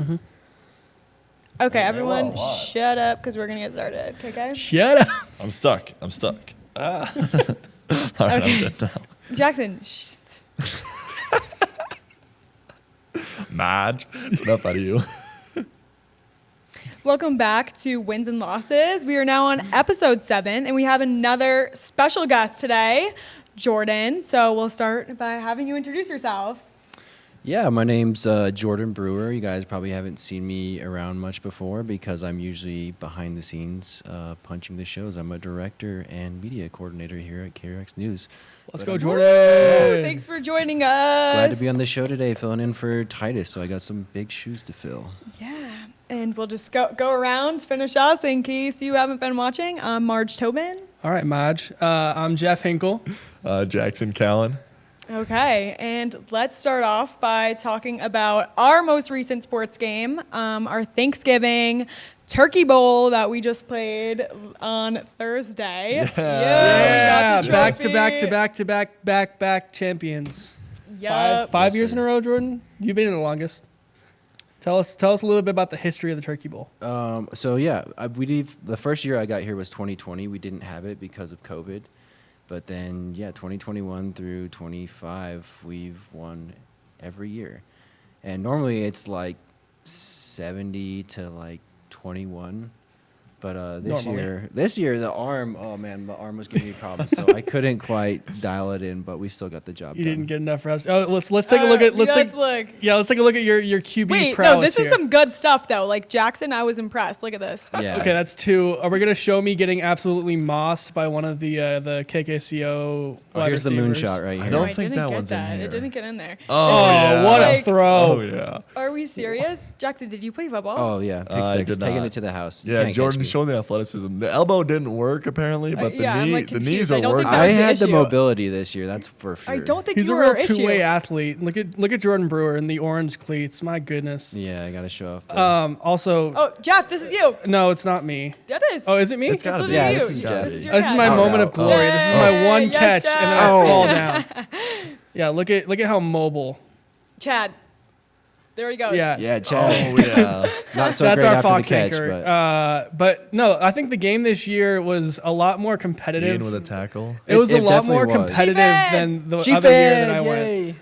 Mm-hmm. Okay, everyone, shut up because we're gonna get started. Okay. Shut up. I'm stuck. All right, I'm good now. Jackson. Madge, it's enough out of you. Welcome back to Wins and Losses. We are now on episode 7, and we have another special guest today, Jordan. So we'll start by having you introduce yourself. Yeah, my name's Jordan Brewer. You guys probably haven't seen me around much before because I'm usually behind the scenes punching the shows. I'm a director and media coordinator here at KRX News. Let's go, Jordan. Thanks for joining us. Glad to be on the show today, filling in for Titus, so I got some big shoes to fill. Yeah, and we'll just go around, finish us in case you haven't been watching. I'm Marge Tobin. All right, Madge. I'm Jeff Hinkle. Jackson Callan. Okay, and let's start off by talking about our most recent sports game, our Thanksgiving Turkey Bowl that we just played on Thursday. Yeah, we got the back champions. Yep. Five years in a row, Jordan. You've been in the longest. Tell us a little bit about the history of the Turkey Bowl. The first year I got here was 2020. We didn't have it because of COVID. But then, 2021 through 25, we've won every year. And normally it's like 70 to like 21. But this year, the arm was giving me problems. So I couldn't quite dial it in, but we still got the job done. You didn't get enough rest. Oh, let's take a look at let's take a look at your QB Wait, prowess. no, this is here. some good stuff though. Like Jackson, I was impressed. Look at this. Yeah. Okay, that's 2. Are we gonna show me getting absolutely mossed by one of the KKCO wide Here's the receivers? moonshot right here. I don't I think didn't that get one's that. in here. It didn't get in there. Oh, yeah. What a Like- throw! Oh, yeah. Are we serious? Jackson, did you play football? Oh, yeah. Pick I 6. did Taking not. it to the house. You Yeah, can't catch Jordan me. showing the athleticism. The elbow didn't work, apparently, but yeah, I'm, like, the knees confused. I are don't think working. that I was the had the issue. mobility this year, that's for sure. I don't think He's you a were real our issue. two-way athlete. Look at Jordan Brewer in the orange cleats. My goodness. Yeah, I got to show off. Also, Oh, Jeff, this is you. no, it's not me. That is. Oh, is it me? It's gotta be. literally Yeah, this you. is Jeff. This is your This is catch. my Oh, moment no. of glory. This is my one Yes, catch, Jeff. and then I fall down. Yeah, look at how mobile. Chad. There he goes. Yeah. Yeah, Chad. Oh, yeah. Not so That's great our after Fox the catch, anchor. But no, I think the game this year was a lot more competitive. Ian with a tackle. It was a It lot more definitely was. competitive Defend! than the other year that I went. Yay.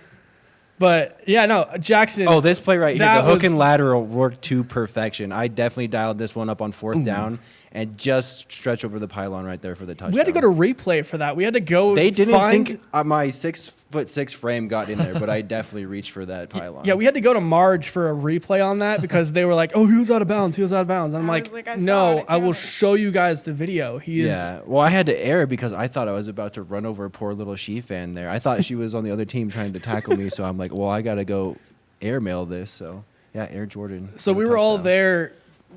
But yeah, no, Jackson. Oh, this play right here, That the hook was- and lateral worked to perfection. I definitely dialed this one up on 4th down and just stretch over the pylon right there for the touchdown. we had to go to replay for that. We had to go. They didn't find, think my 6'6" frame got in there, but I definitely reached for that pylon. Yeah, we had to go to Marge for a replay on that because they were like, "Oh, he was out of bounds. He was out of bounds." And I'm I like, was like, I saw "No, it. I will Damn it." show you guys the video. He is." Yeah, well, I had to air because I thought I was about to run over a poor little she fan there. I thought she was on the other team trying to tackle me, so I'm like, well, I got to go airmail this. So, yeah, Air Jordan. So for we the were all touchdown. there.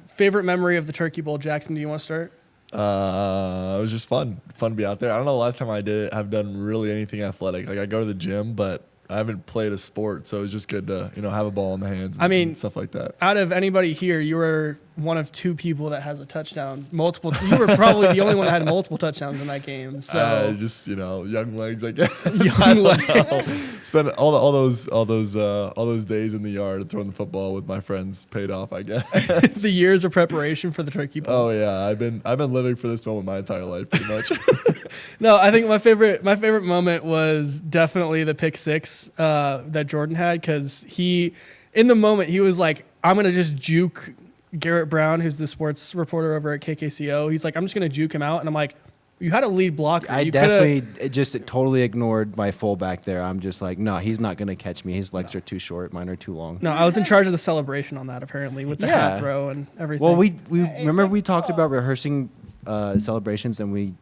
Favorite memory of the Turkey Bowl, Jackson? Do you want to start? It was just fun to be out there. I don't know the last time I have done really anything athletic. Like I go to the gym, but I haven't played a sport, so it was just good to have a ball in the hands. And, I mean, and stuff like that. Out of anybody here, you were one of 2 people that has a touchdown. Multiple. You were probably the only one that had multiple touchdowns in that game. So just young legs, I guess. young legs. Spent all those days in the yard throwing the football with my friends paid off, I guess. The years of preparation for the Turkey Bowl. Oh yeah, I've been living for this moment my entire life, pretty much. No, I think my favorite moment was definitely the pick 6 that Jordan had because in the moment he was like, I'm gonna just juke Garrett Brown, who's the sports reporter over at KKCO. He's like, I'm just gonna juke him out, and I'm like, you had a lead blocker. I You definitely just totally ignored my fullback there. I'm just like, no, he's not going to catch me. His legs are too short. Mine are too long. No, I was in charge of the celebration on that apparently with the Yeah. hat throw and everything. Well, we remember that's we talked cool. about rehearsing celebrations and we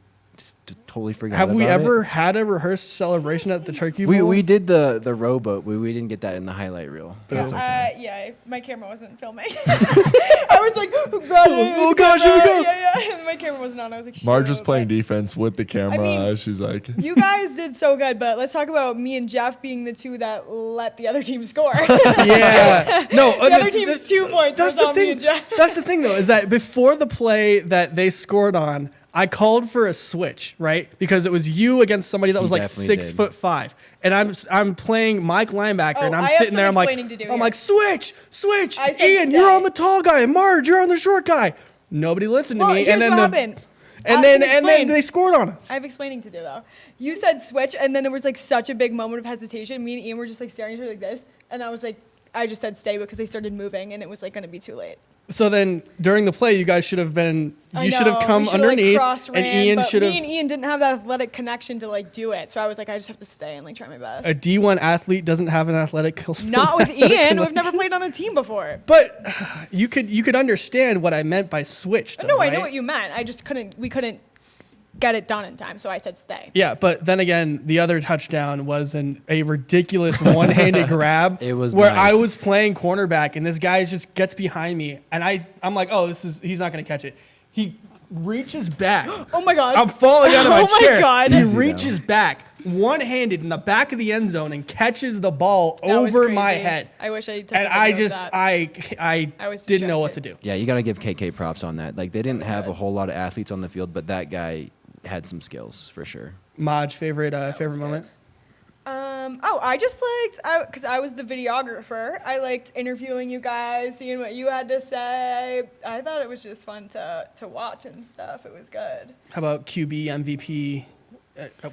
totally forgot. have we about ever it. had a rehearsed celebration at the Turkey Bowl? We did the rowboat. We didn't get that in the highlight reel. But it's okay. Yeah, my camera wasn't filming. I was like, oh gosh, here we go. Yeah. And my camera wasn't on. I was like, Marge shut was up. playing defense with the camera. mean, She's like, You guys did so good, but let's talk about me and Jeff being the 2 that let the other team score. Yeah. No, The other team's 2 points was on me and Jeff. That's the thing, though, is that before the play that they scored on, I called for a switch, right? Because it was you against somebody that was like definitely 6'5", and I'm playing Mike linebacker, Oh, and I'm I have sitting some there. I'm like, explaining to do I'm here. like, switch. I said Ian, stay. you're on the tall guy. Marge, you're on the short guy. Nobody listened to Well, me, here's and then what happened. and I then can and then explain. they scored on us. I have explaining to do though. You said switch, and then there was like such a big moment of hesitation. Me and Ian were just like staring at each other like this, and I was like, I just said stay because they started moving, and it was like going to be too late. So then during the play, you guys should have been. I You should have know, come we should've, underneath, like, cross-ran, and Ian but should have. Me and Ian didn't have that athletic connection to like do it, so I was like, I just have to stay and like try my best. A D1 athlete doesn't have an athletic. Not with Ian, who have never played on a team before. But you could understand what I meant by switch. Though, No, I right? know what you meant. I just couldn't. We couldn't get it done in time, so I said stay. Yeah, but then again, the other touchdown was a ridiculous one-handed grab. It was where nice. I was playing cornerback, and this guy just gets behind me, and I'm like, oh, he's not gonna catch it. He reaches back. Oh my god! I'm falling out of my Oh my chair. God. He Easy, reaches back, one-handed in the back of the end zone, and catches the ball That was over my crazy. head. I wish I took And a I video of just that. I was didn't know what to distracted. do. Yeah, you got to give KK props on that. Like they didn't have a whole lot of athletes on the field, but that guy had some skills for sure. Maj, favorite was favorite good. moment? I just liked, because I was the videographer, I liked interviewing you guys, seeing what you had to say. I thought it was just fun to watch and stuff. It was good. How about QB, MVP,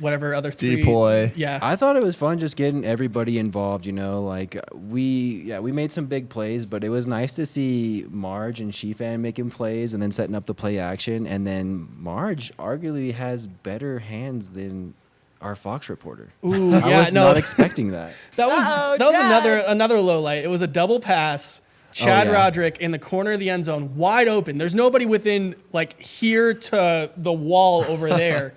whatever other three? Depoy. Yeah. I thought it was fun just getting everybody involved, you know, like we made some big plays, but it was nice to see Marge and Shifan making plays and then setting up the play action. And then Marge arguably has better hands than our Fox reporter. Ooh, I yeah, was no. not expecting that. That was Uh-oh, that was Chad. another low light. It was a double pass. Chad yeah. Roderick in the corner of the end zone, wide open. There's nobody within like here to the wall over there,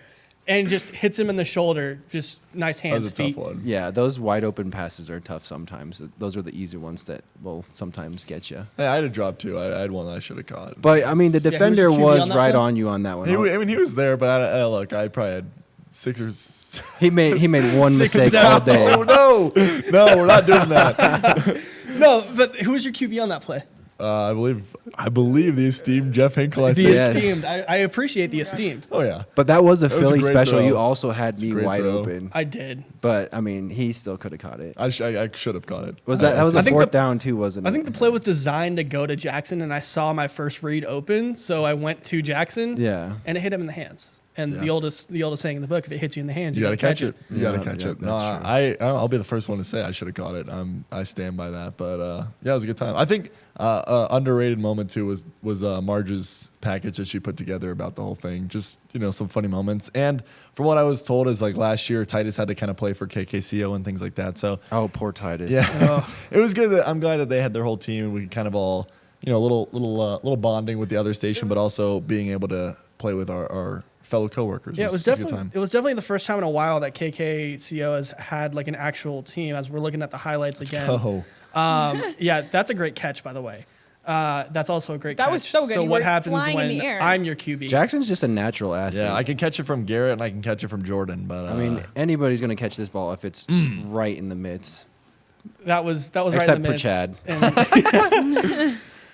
and just hits him in the shoulder. Just nice That hands, was a feet. tough one. Yeah, those wide open passes are tough sometimes. Those are the easy ones that will sometimes get you. Hey, I had a drop too. I had one that I should have caught. But I mean, the Yeah, who was defender your QB was on that right play? on you on that one. He was there, but look, I probably had 6 or. He made one Six, mistake seven. all day. Oh no, we're not doing that. No, but who was your QB on that play? I believe the esteemed Jeff Hinkle. I The think. Yes. esteemed. I appreciate the esteemed. Oh yeah. But that was a That was a Philly great special. throw. You also had It's a me great wide throw. open. I did. But I mean, he still could have caught it. I should have caught it. Was that was I a think fourth the- down too, wasn't it? I think the play was designed to go to Jackson, and I saw my first read open, so I went to Jackson. Yeah. And it hit him in the hands. And Yeah. the oldest saying in the book, if it hits you in the hands, You gotta catch it. You Yeah, gotta catch yeah, it. No, that's true. I'll be the first one to say I should have caught it. I stand by that. But yeah, it was a good time. I think underrated moment too was Marge's package that she put together about the whole thing. Just some funny moments. And from what I was told is like last year Titus had to kind of play for KKCO and things like that. So Oh, poor Titus. yeah, it was good. I'm glad that they had their whole team and we could kind of all little bonding with the other station, but also being able to play with our fellow coworkers. Yeah, it was a good definitely time. it was definitely the first time in a while that KKCO has had like an actual team. As we're looking at the highlights again, Oh, yeah, that's a great catch, by the way. That's also a great catch. That was so good. So You what were happens flying in when the air. I'm your QB? Jackson's just a natural athlete. yeah, I can catch it from Garrett and I can catch it from Jordan, but I mean, anybody's gonna catch this ball if it's right in the midst. That was right Except in the for midst. Chad.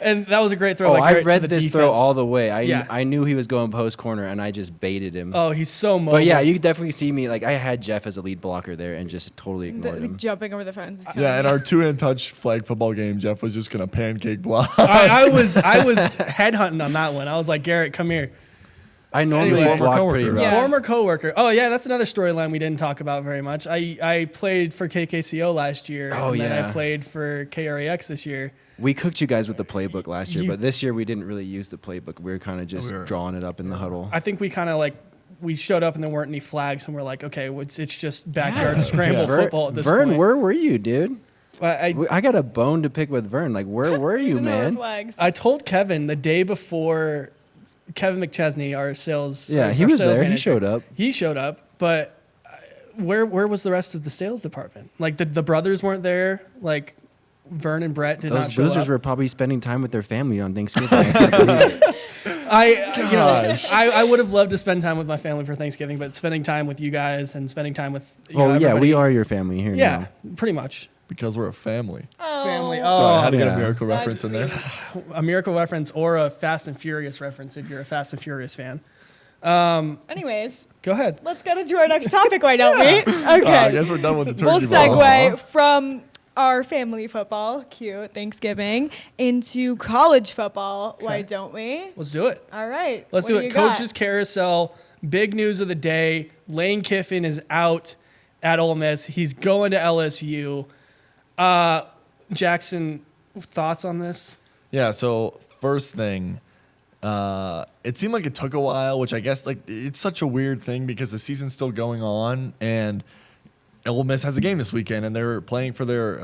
And that was a great throw. Oh, by I Garrett to read the this defense. throw all the way. Yeah. I knew he was going post corner, and I just baited him. Oh, he's so mobile. But yeah, you could definitely see me. Like I had Jeff as a lead blocker there, and just totally ignored him. Jumping over the fence. yeah, in our 2-hand touch flag football game, Jeff was just gonna pancake block. I was headhunting on that one. I was like, Garrett, come here. I normally Anyway. block pretty rough. Yeah. Former coworker. Oh yeah, that's another storyline we didn't talk about very much. I played for KKCO last year. Oh, and then I yeah. played for KRAX this year. We cooked you guys with the playbook last year, You- but this year we didn't really use the playbook. We were kind of just We were- drawing it up in the huddle. I think we kind of we showed up and there weren't any flags, and we're like, okay, it's just backyard scramble football at this Vern, point. where were you, dude? I I got a bone to pick with Vern. Like, where were you, Even though we're man? flags. I told Kevin the day before. Kevin McChesney, our sales. Yeah, our he was sales there. He manager, showed up. He showed up, but where was the rest of the sales department? Like the brothers weren't there. Like Vern and Brett did not Those show losers up. were probably spending time with their family on Thanksgiving. I can't believe it. I would have loved to spend time with my family for Thanksgiving, but spending time with you guys and spending time with Oh yeah, everybody- we are your family here. Yeah, now. pretty much. because we're a family. Family. Oh. So I had to get yeah. a miracle That's reference in there. sweet. A Miracle reference or a Fast and Furious reference if you're a Fast and Furious fan. Anyways, Go ahead. let's get into our next topic, why don't we? Okay. I guess we're done with the turkey We'll ball. segue from our family football, cute, Thanksgiving, into college football, why don't we? Let's do it. All right. Let's what do you it. got? Coaches carousel. Big news of the day. Lane Kiffin is out at Ole Miss. He's going to LSU. Jackson, thoughts on this? Yeah, so first thing, it seemed like it took a while, which I guess like it's such a weird thing because the season's still going on and Ole Miss has a game this weekend and they're playing for their,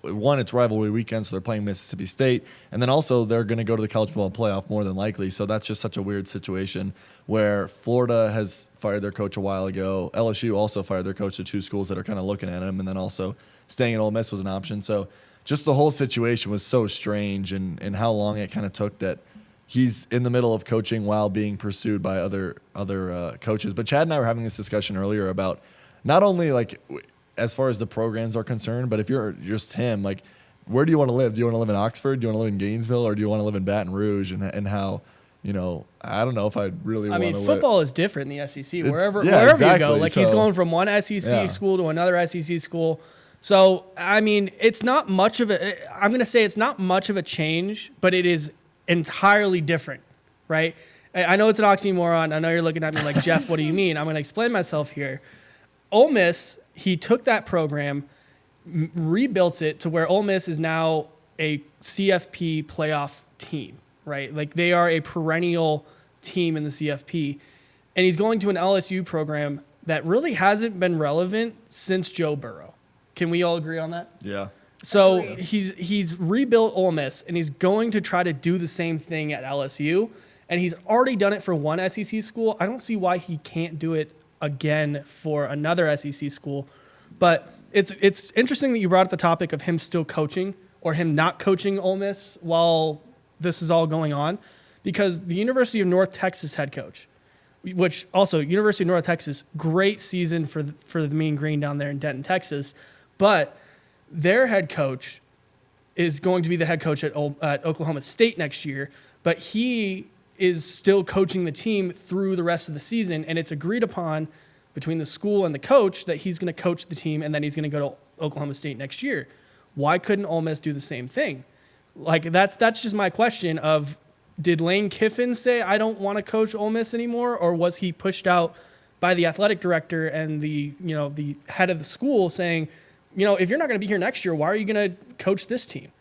one, it's rivalry weekend, so they're playing Mississippi State. And then also they're going to go to the college football playoff more than likely. So that's just such a weird situation where Florida has fired their coach a while ago. LSU also fired their coach to two schools that are kind of looking at him. And then also staying at Ole Miss was an option. So just the whole situation was so strange and how long it kind of took that he's in the middle of coaching while being pursued by other coaches. But Chad and I were having this discussion earlier about not only like as far as the programs are concerned, but if you're just him, like where do you want to live? Do you want to live in Oxford? Do you want to live in Gainesville? Or do you want to live in Baton Rouge? And how, I don't know if I'd really want to live. Football is different in the SEC. Wherever exactly. you go, like he's So, going from one SEC school to another SEC school. So, it's not much of I'm going to say it's not much of a change, but it is entirely different, right? I know it's an oxymoron. I know you're looking at me like, Jeff, what do you mean? I'm going to explain myself here. Ole Miss, he took that program, rebuilt it to where Ole Miss is now a CFP playoff team, right? Like they are a perennial team in the CFP. And he's going to an LSU program that really hasn't been relevant since Joe Burrow. Can we all agree on that? Yeah. So Agreed. he's rebuilt Ole Miss, and he's going to try to do the same thing at LSU. And he's already done it for one SEC school. I don't see why he can't do it again for another SEC school. But it's interesting that you brought up the topic of him still coaching or him not coaching Ole Miss while this is all going on, because the University of North Texas head coach, which also University of North Texas, great season for the Mean Green down there in Denton, Texas, but their head coach is going to be the head coach at Oklahoma State next year, but he is still coaching the team through the rest of the season, and it's agreed upon between the school and the coach that he's going to coach the team and then he's going to go to Oklahoma State next year. Why couldn't Ole Miss do the same thing? Like that's just my question of, did Lane Kiffin say, I don't want to coach Ole Miss anymore, or was he pushed out by the athletic director and the head of the school saying, if you're not going to be here next year, why are you going to coach this team?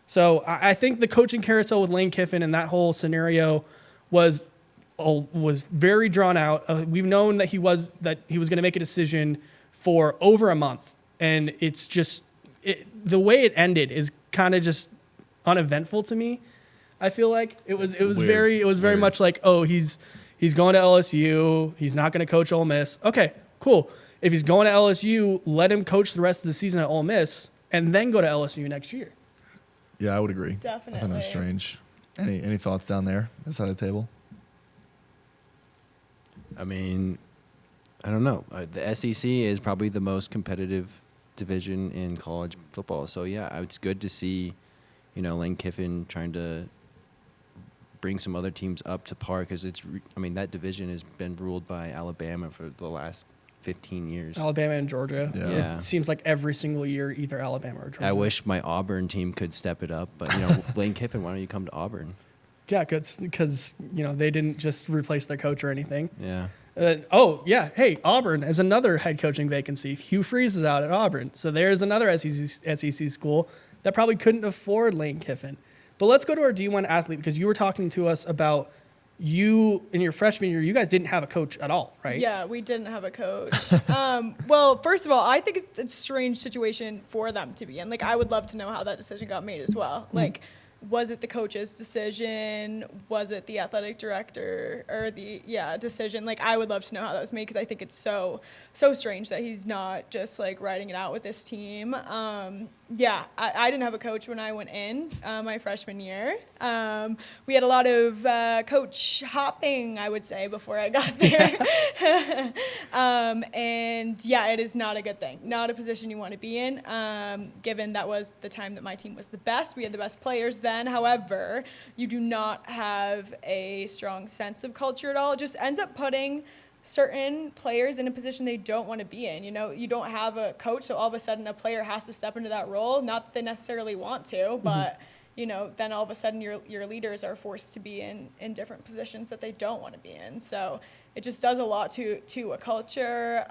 So I think the coaching carousel with Lane Kiffin and that whole scenario was very drawn out. We've known that he was going to make a decision for over a month, and it's just the way it ended is kind of just uneventful to me. I feel like it was very much like, oh, he's going to LSU, he's not going to coach Ole Miss. Okay, cool. If he's going to LSU, let him coach the rest of the season at Ole Miss and then go to LSU next year. Yeah, I would agree. Definitely. I thought that was strange. Any thoughts down there, this side of the table? I don't know. The SEC is probably the most competitive division in college football. So, yeah, it's good to see, Lane Kiffin trying to bring some other teams up to par because that division has been ruled by Alabama for the last 15 years. Alabama and Georgia. Yeah. It seems like every single year, either Alabama or Georgia. I wish my Auburn team could step it up, but, Lane Kiffin, why don't you come to Auburn? Yeah, because they didn't just replace their coach or anything. Yeah. Hey, Auburn has another head coaching vacancy. Hugh Freeze is out at Auburn. So there's another SEC school that probably couldn't afford Lane Kiffin. But let's go to our D1 athlete, because you were talking to us about you in your freshman year, you guys didn't have a coach at all, right? Yeah, we didn't have a coach. Well, first of all, I think it's a strange situation for them to be in. Like, I would love to know how that decision got made as well. Like, was it the coach's decision? Was it the athletic director or decision? Like, I would love to know how that was made, because I think it's so strange that he's not just like riding it out with this team. I didn't have a coach when I went in my freshman year. We had a lot of coach hopping, I would say, before I got there. It is not a good thing. Not a position you want to be in, given that was the time that my team was the best. We had the best players then. then. However, you do not have a strong sense of culture at all. It just ends up putting certain players in a position they don't want to be in. You know, you don't have a coach, so all of a sudden a player has to step into that role. Not that they necessarily want to, but you know, then all of a sudden your leaders are forced to be in different positions that they don't want to be in. So it just does a lot to a culture.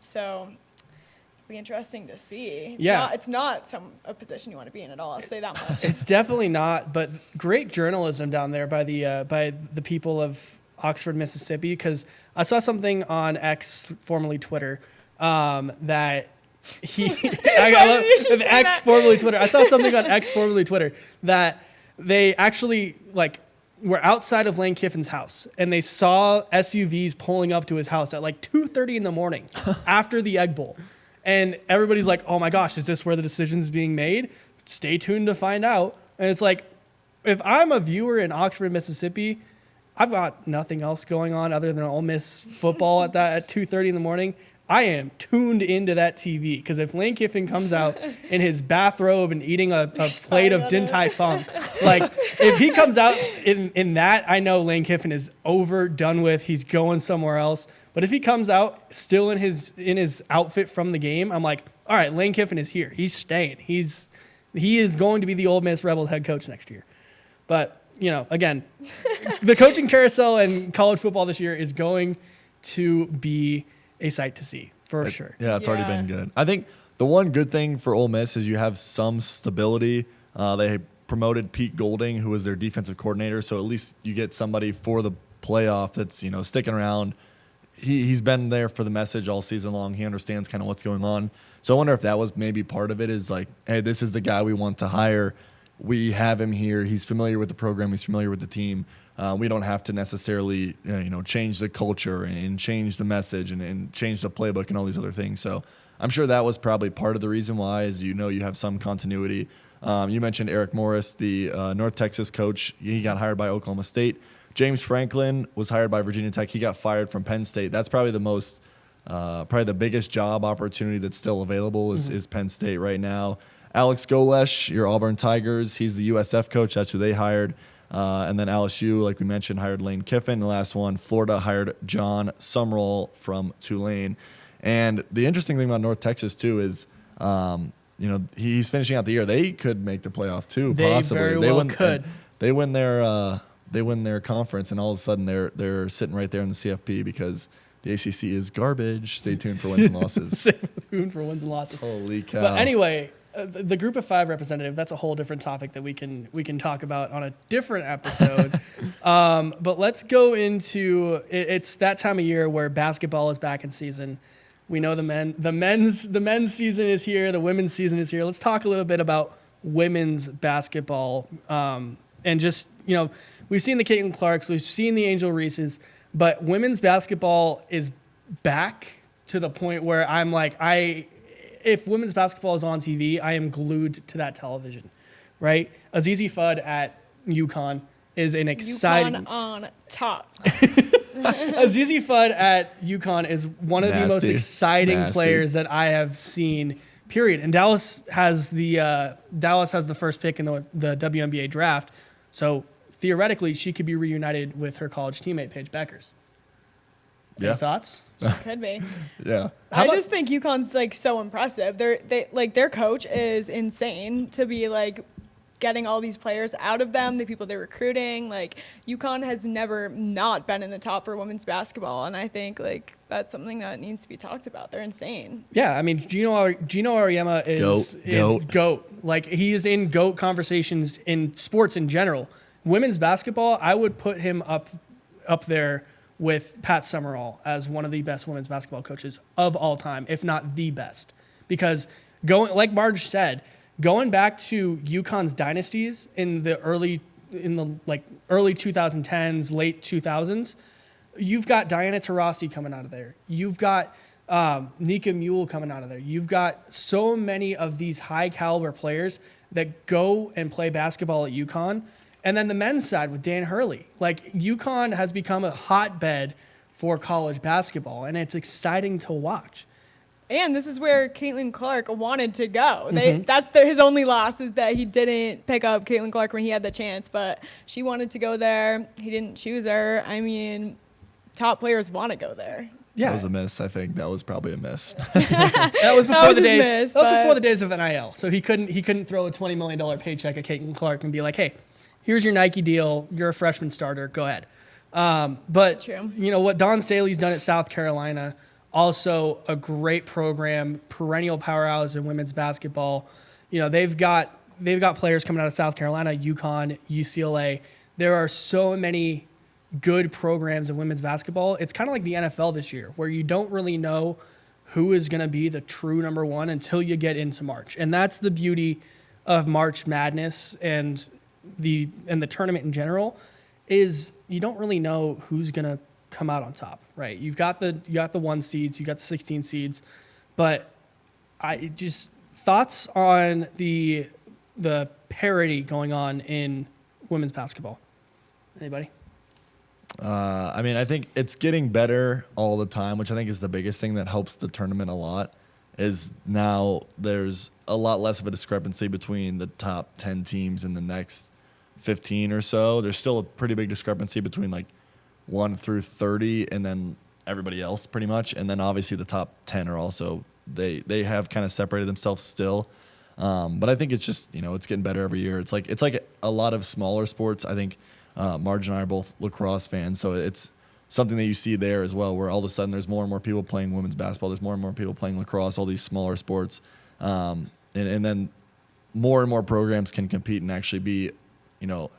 So it'll be interesting to see. It's not a position you want to be in at all. I'll say that much. It's definitely not, but great journalism down there by the people of Oxford, Mississippi, because I saw something on X, formerly Twitter, that formerly Twitter. I saw something on X, formerly Twitter, that they actually were outside of Lane Kiffin's house, and they saw SUVs pulling up to his house at 2:30 in the morning after the Egg Bowl, and everybody's like, "Oh my gosh, is this where the decision's being made?" Stay tuned to find out. And it's like, if I'm a viewer in Oxford, Mississippi, I've got nothing else going on other than Ole Miss football at 2:30 in the morning. I am tuned into that TV, because if Lane Kiffin comes out in his bathrobe and eating a plate of Din Tai Fung, if he comes out in that, I know Lane Kiffin is over, done with. He's going somewhere else. But if he comes out still in his outfit from the game, I'm like, all right, Lane Kiffin is here. He's staying. He is going to be the Ole Miss Rebels head coach next year. But again, the coaching carousel in college football this year is going to be a sight to see, for sure. Yeah, it's already been good. I think the one good thing for Ole Miss is you have some stability. They promoted Pete Golding, who was their defensive coordinator, so at least you get somebody for the playoff that's sticking around. He's been there for the message all season long. He understands kind of what's going on. So I wonder if that was maybe part of it, is hey, this is the guy we want to hire. We have him here. He's familiar with the program. He's familiar with the team. We don't have to necessarily, change the culture and change the message and change the playbook and all these other things. So I'm sure that was probably part of the reason why, is you have some continuity. You mentioned Eric Morris, the North Texas coach. He got hired by Oklahoma State. James Franklin was hired by Virginia Tech. He got fired from Penn State. That's probably the biggest job opportunity that's still available is Penn State right now. Alex Golesh, your Auburn Tigers, he's the USF coach. That's who they hired. And then LSU, like we mentioned, hired Lane Kiffin. The last one, Florida hired John Sumrall from Tulane. And the interesting thing about North Texas, too, is he's finishing out the year. They could make the playoff, too, possibly. They very well could. They win their conference, and all of a sudden they're sitting right there in the CFP because the ACC is garbage. Stay tuned for wins and losses. Stay tuned for wins and losses. Holy cow. But anyway, the Group of Five representative, that's a whole different topic that we can talk about on a different episode. But let's go into it's that time of year where basketball is back in season. We know the men's season is here, the women's season is here. Let's talk a little bit about women's basketball. And just, we've seen the Caitlin Clarks, we've seen the Angel Reeses, but women's basketball is back to the point where I'm like, if women's basketball is on TV, I am glued to that television, right? Azizi Fudd at UConn is an exciting... UConn on top. Azizi Fudd at UConn is one of the most exciting players that I have seen, period. And Dallas has the first pick in the WNBA draft, so theoretically she could be reunited with her college teammate Paige Beckers. Any thoughts? Could be. Yeah. I just think UConn's so impressive. Their coach is insane to be getting all these players out of them, the people they're recruiting. UConn has never not been in the top for women's basketball, and I think that's something that needs to be talked about. They're insane. Yeah, I mean Gino Auriemma is GOAT. He is in GOAT conversations in sports in general. Women's basketball, I would put him up there with Pat Summerall as one of the best women's basketball coaches of all time, if not the best. Because like Marge said, going back to UConn's dynasties in the early 2010s, late 2000s, you've got Diana Taurasi coming out of there. You've got Nika Mule coming out of there. You've got so many of these high caliber players that go and play basketball at UConn. And then the men's side with Dan Hurley. UConn has become a hotbed for college basketball, and it's exciting to watch. And this is where Caitlin Clark wanted to go. His only loss is that he didn't pick up Caitlin Clark when he had the chance, but she wanted to go there. He didn't choose her. I mean, top players want to go there. Yeah, That was a miss. I think that was probably a miss. that was before was the his days. miss, that was but- before the days of NIL. So he couldn't throw a $20 million paycheck at Caitlin Clark and be like, "Hey, here's your Nike deal. You're a freshman starter. Go ahead." But True. you know what Don Staley's done at South Carolina, also a great program, perennial powerhouse in women's basketball. You know, they've got players coming out of South Carolina, UConn, UCLA. There are so many good programs in women's basketball. It's kind of like the NFL this year, where you don't really know who is going to be the true number one until you get into March. And that's the beauty of March Madness and the tournament in general, is you don't really know who's going to come out on top, right? You got the 1 seeds, you got the 16 seeds, but I just thoughts on the parity going on in women's basketball. Anybody? I mean, I think it's getting better all the time, which I think is the biggest thing that helps the tournament a lot. Is now there's a lot less of a discrepancy between the top 10 teams and the next 15 or so. There's still a pretty big discrepancy between like 1 through 30 and then everybody else pretty much. And then obviously the top 10 are also, they have kind of separated themselves still. But I think it's just, it's getting better every year. It's like a lot of smaller sports. I think Marge and I are both lacrosse fans, so it's something that you see there as well, where all of a sudden there's more and more people playing women's basketball. There's more and more people playing lacrosse, all these smaller sports. And then more and more programs can compete and actually be,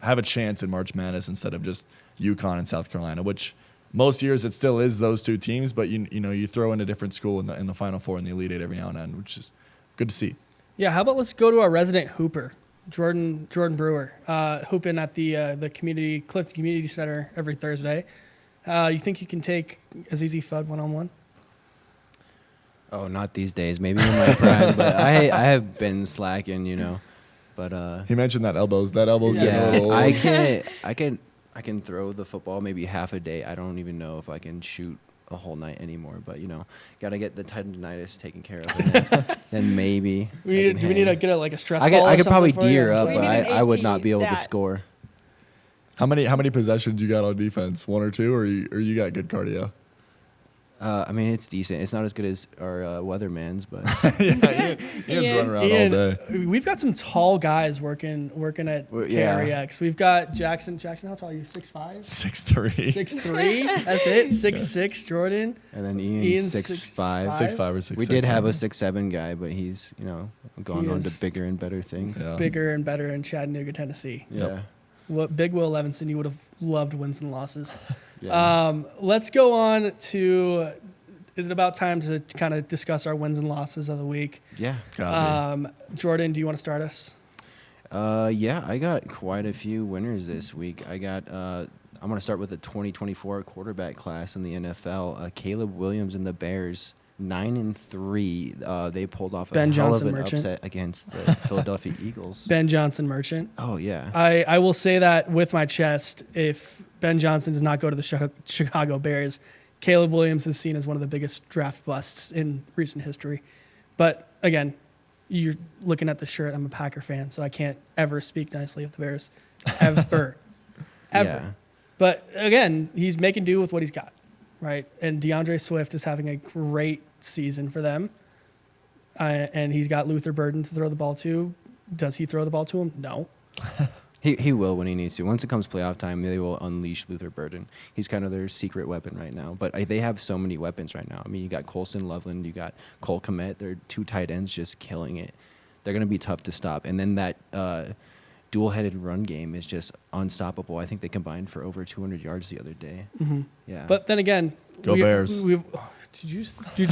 have a chance in March Madness instead of just UConn and South Carolina, which most years it still is those two teams, but you throw in a different school in the Final Four and the Elite Eight every now and then, which is good to see. Yeah, how about let's go to our resident hooper, Jordan Brewer, hooping at the Clifton Community Center every Thursday. You think you can take Azizi Fudd one-on-one? Oh, not these days. Maybe in my prime, but I have been slacking, But He mentioned that elbow's getting a little old. I can throw the football maybe half a day. I don't even know if I can shoot a whole night anymore. But gotta get the tendonitis taken care of. And then maybe. Do we need to get a stress ball? I or could probably something for you? gear up, We but need an I would AT not be able to stat. score. How many possessions you got on defense? 1 or 2, or you got good cardio? I mean, it's decent. It's not as good as our weatherman's, but Ian's running around all day. We've got some tall guys working at Yeah. KREX. We've got Jackson. Jackson, how tall are you? 6'5"? 6'3". 6'3". That's it. 6'6". Jordan. and then Ian's Ian's 6'5". 6'5" or 6'6". We did have a 6'7" guy, but he's gone He on is to bigger and better things. Yeah. Bigger and better in Chattanooga, Tennessee. Yeah. What Big Will Levinson, you would have loved wins and losses. Yeah. Let's go on to. Is it about time to kind of discuss our wins and losses of the week? Yeah. Gotta Jordan, do you want to start us? Yeah, I got quite a few winners this week. I'm going to start with the 2024 quarterback class in the NFL. Caleb Williams and the Bears, 9-3. They pulled off Ben a hell Johnson of an Merchant. upset against the Philadelphia Eagles. Ben Johnson Merchant. Oh, yeah. I will say that with my chest. If Ben Johnson does not go to the Chicago Bears, Caleb Williams is seen as one of the biggest draft busts in recent history. But again, you're looking at the shirt. I'm a Packer fan, so I can't ever speak nicely of the Bears. Ever. Yeah. But again, he's making do with what he's got, right? And DeAndre Swift is having a great season for them. And he's got Luther Burden to throw the ball to. Does he throw the ball to him? No. He will when he needs to. Once it comes playoff time, they will unleash Luther Burden. He's kind of their secret weapon right now. But they have so many weapons right now. I mean, you got Colson Loveland, you got Cole Kmet. They're 2 tight ends just killing it. They're going to be tough to stop. And then that dual-headed run game is just unstoppable. I think they combined for over 200 yards the other day. Mm-hmm. Yeah. But then again, Go Bears. Did you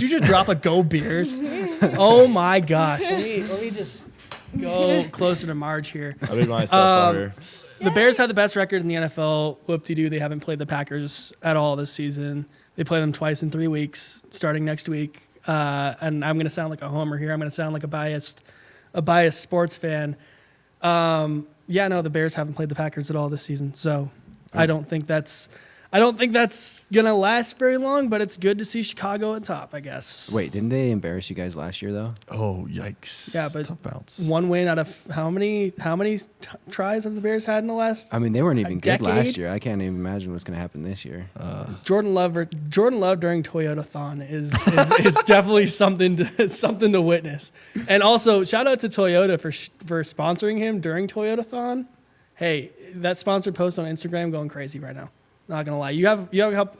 just drop a go Bears? Oh my gosh. Let me just go closer to Marge here. I'll be myself out here. The Bears have the best record in the NFL. Whoop-de-doo, they haven't played the Packers at all this season. They play them twice in 3 weeks, starting next week. And I'm going to sound like a homer here. I'm going to sound like a biased sports fan. The Bears haven't played the Packers at all this season. So I don't think that's I don't think that's gonna last very long, but it's good to see Chicago at top, I guess. Wait, didn't they embarrass you guys last year though? Oh, yikes. Yeah, but tough bounce. one win out of how many tries have the Bears had in the last? I mean, they weren't even good decade? last year. I can't even imagine what's going to happen this year. Jordan Love during Toyota-thon is definitely something to witness. And also shout out to Toyota for sponsoring him during Toyota-thon. Hey, that sponsored post on Instagram going crazy right now. Not gonna lie, you have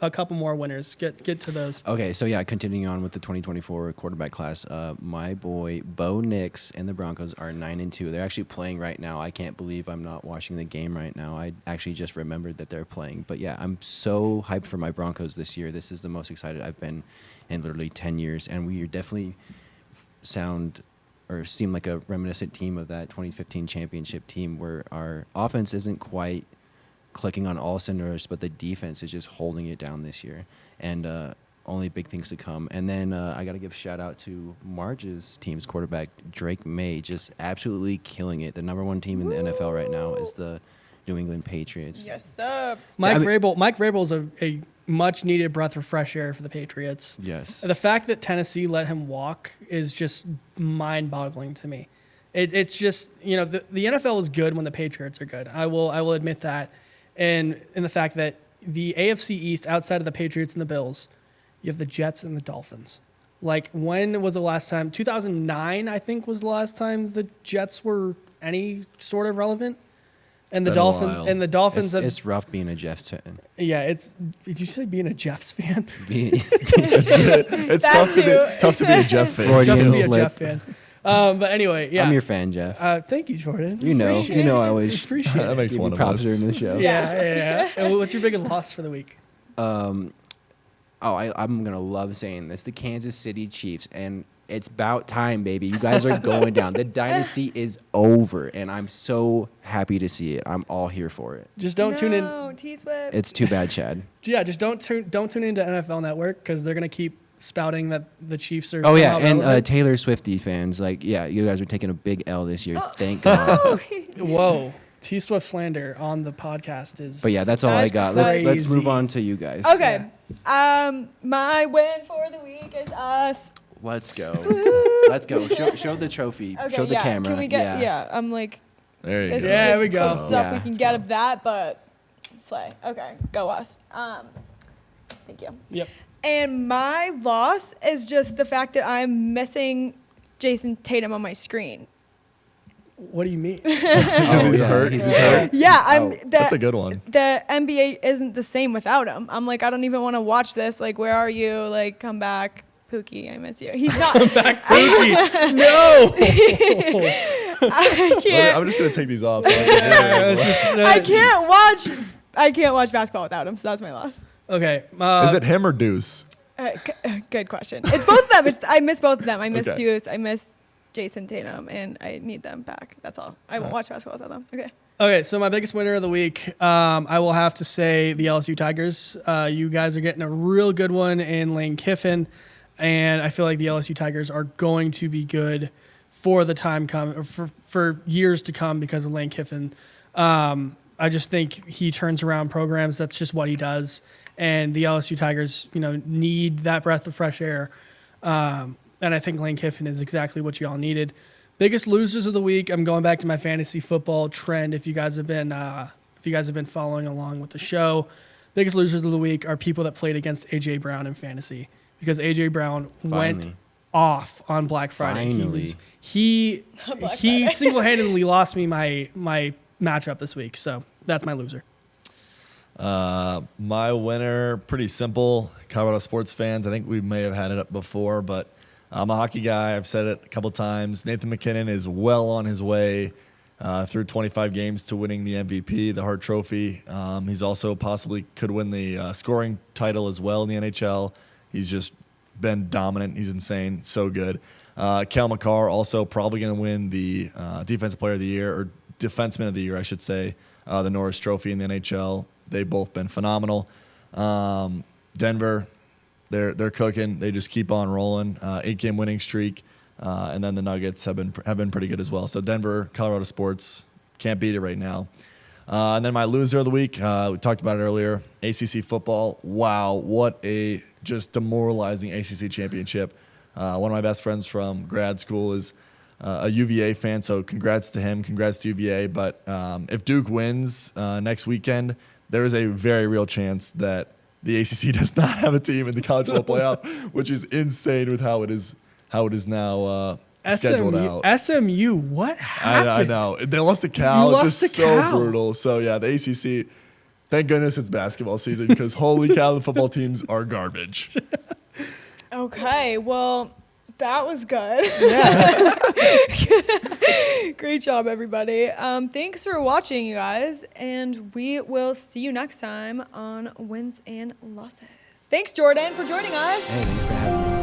a couple more winners. Get to those. Okay, so yeah, continuing on with the 2024 quarterback class, my boy Bo Nix and the Broncos are 9-2. They're actually playing right now. I can't believe I'm not watching the game right now. I actually just remembered that they're playing. But yeah, I'm so hyped for my Broncos this year. This is the most excited I've been in literally 10 years, and we are definitely seem like a reminiscent team of that 2015 championship team where our offense isn't quite clicking on all cylinders, but the defense is just holding it down this year, and only big things to come. And then I got to give a shout out to Marge's team's quarterback, Drake May, just absolutely killing it. The number one team in the NFL right now is the New England Patriots. Yes, sir. Mike Vrabel is a much needed breath of fresh air for the Patriots. Yes. The fact that Tennessee let him walk is just mind-boggling to me. It's just, the NFL is good when the Patriots are good. I will admit that. And in the fact that the AFC East, outside of the Patriots and the Bills, you have the Jets and the Dolphins. Like, when was the last time? 2009, I think, was the last time the Jets were any sort of relevant. And the Dolphins. It's rough being a Jets fan. Yeah, Did you say being a Jeffs fan? It's tough to be a Jeff fan. Tough to Freudian be a slip. Jeff fan. But anyway, yeah. I'm your fan, Jeff. Thank you, Jordan. I always Appreciate That it. makes give one you of props us. during the show. Yeah. And what's your biggest loss for the week? I'm gonna love saying this. The Kansas City Chiefs, and it's about time, baby. You guys are going down. The dynasty is over, and I'm so happy to see it. I'm all here for it. Just don't tune in. No, T-Swift. It's too bad, Chad. Yeah, just don't tune into NFL Network because they're gonna keep spouting that the Chiefs are. Oh yeah, somehow and relevant. Taylor Swiftie fans, you guys are taking a big L this year. Thank God. Whoa, T Swift slander on the podcast is. But yeah, that's all I got. Let's crazy. move on to you guys. Okay. My win for the week is us. Let's go. Let's go. Show the trophy. Okay, Show the yeah. camera. Can we get? Yeah, I'm like. There you This go. is Yeah, the we go. closest stuff Yeah, we can let's get go. of that, but slay. Okay, go us. Thank you. Yep. And my loss is just the fact that I'm missing Jason Tatum on my screen. What do you mean? Because he's hurt. He's hurt. Yeah, Oh, That's a good one. The NBA isn't the same without him. I'm like, I don't even want to watch this. Like, where are you? Like, come back. Pookie, I miss you. He's not. Pookie. No. I can't. I'm just gonna take these off. So I can't watch basketball without him. So that's my loss. Okay. Is it him or Deuce? Good question. It's both of them. I miss both of them. I miss Okay. Deuce. I miss Jason Tatum, and I need them back. That's all. I won't watch basketball without them. Okay. Okay, so my biggest winner of the week, I will have to say the LSU Tigers. You guys are getting a real good one in Lane Kiffin, and I feel like the LSU Tigers are going to be good for the time come for years to come because of Lane Kiffin. I just think he turns around programs. That's just what he does, and the LSU Tigers, need that breath of fresh air. And I think Lane Kiffin is exactly what you all needed. Biggest losers of the week. I'm going back to my fantasy football trend. If you guys have been following along with the show, biggest losers of the week are people that played against AJ Brown in fantasy because AJ Brown went Finally. off on Black Friday. Finally. He single-handedly lost me my matchup this week. So that's my loser. My winner, pretty simple. Colorado sports fans, I think we may have had it up before, but I'm a hockey guy. I've said it a couple times. Nathan McKinnon is well on his way through 25 games to winning the MVP, the Hart Trophy. He's also possibly could win the scoring title as well in the NHL. He's just been dominant. He's insane. So good. Cal McCarr also probably going to win the Defensive Player of the Year, or Defenseman of the Year, I should say, the Norris Trophy in the NHL. They've both been phenomenal. Denver, they're cooking. They just keep on rolling. 8-game winning streak, and then the Nuggets have been pretty good as well. So Denver, Colorado sports, can't beat it right now. And then my loser of the week, we talked about it earlier, ACC football. Wow, what a just demoralizing ACC championship. One of my best friends from grad school is a UVA fan, so congrats to him, congrats to UVA. But if Duke wins next weekend, there is a very real chance that the ACC does not have a team in the college football playoff, which is insane with how it is now scheduled out. SMU, what happened? I know. They lost to Cal. You lost just to so Cal. brutal. So, yeah, the ACC, thank goodness it's basketball season because holy cow, the football teams are garbage. Okay, well, that was good. Yeah. Great job, everybody. Thanks for watching, you guys, and we will see you next time on Wins and Losses. Thanks, Jordan, for joining us. Hey, thanks for having me.